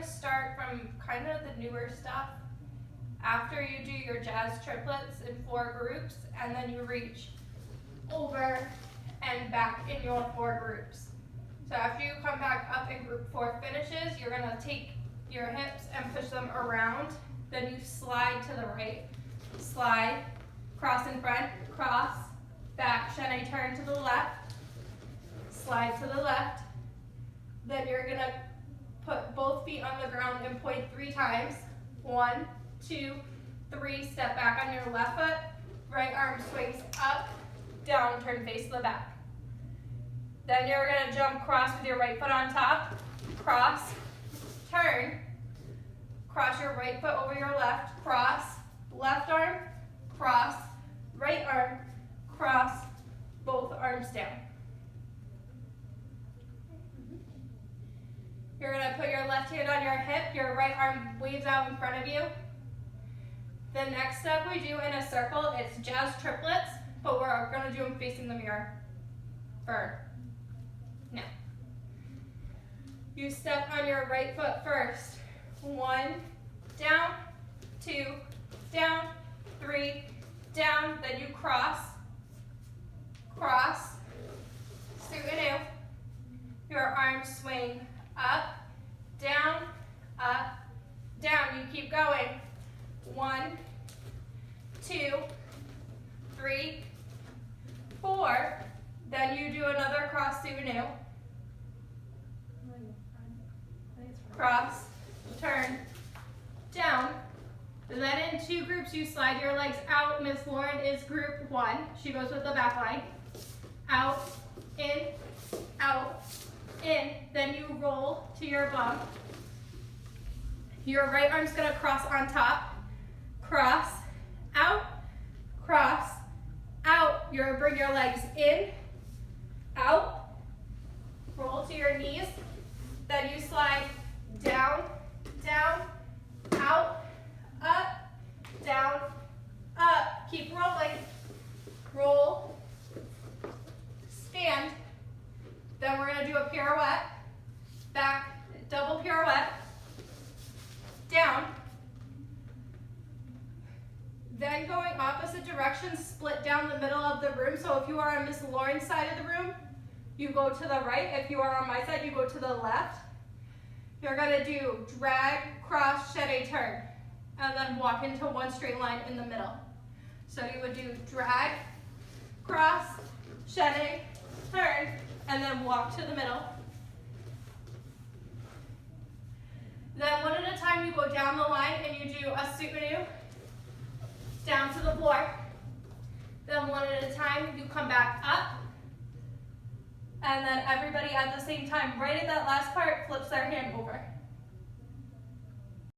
start from kind of the newer stuff. After you do your jazz triplets in 4 groups, and then you reach over and back in your 4 groups. So after you come back up and group 4 finishes, you're gonna take your hips and push them around. Then you slide to the right, slide, cross in front, cross, back, chaîné turn to the left, slide to the left. Then you're gonna put both feet on the ground and point 3 times. 1, 2, 3, step back on your left foot, right arm swings up, down, turn face to the back. Then you're gonna jump cross with your right foot on top, cross, turn, cross your right foot over your left, cross, left arm, cross, right arm, cross, both arms down. You're gonna put your left hand on your hip, your right arm waves out in front of you. The next step we do in a circle, it's jazz triplets, but we're gonna do them facing the mirror. Now, you step on your right foot first. 1, down, 2, down, 3, down, then you cross, cross, Suinu. Your arms swing up, down, you keep going. 1, 2, 3, 4, then you do another cross Suinu. Cross, turn, down. Then in 2 groups you slide your legs out. Miss Lauren is group 1. She goes with the back line. Out, in, in. Then you roll to your bum. Your right arm's gonna cross on top. Cross, out, you're gonna bring your legs in, out, roll to your knees, then you slide down, down, out, up, down, up, keep rolling, roll, stand, then we're gonna do a pirouette, back, double pirouette, down, then going opposite directions, split down the middle of the room. So if you are on Miss Lauren's side of the room, you go to the right. If you are on my side, you go to the left. You're gonna do drag, cross, chaîné turn, and then walk into one straight line in the middle. So you would do drag, cross, chaîné, turn, and then walk to the middle. Then one at a time, you go down the line and you do a Suinu, down to the floor. Then one at a time, you come back up. And then everybody at the same time, right at that last part, flips their hand over.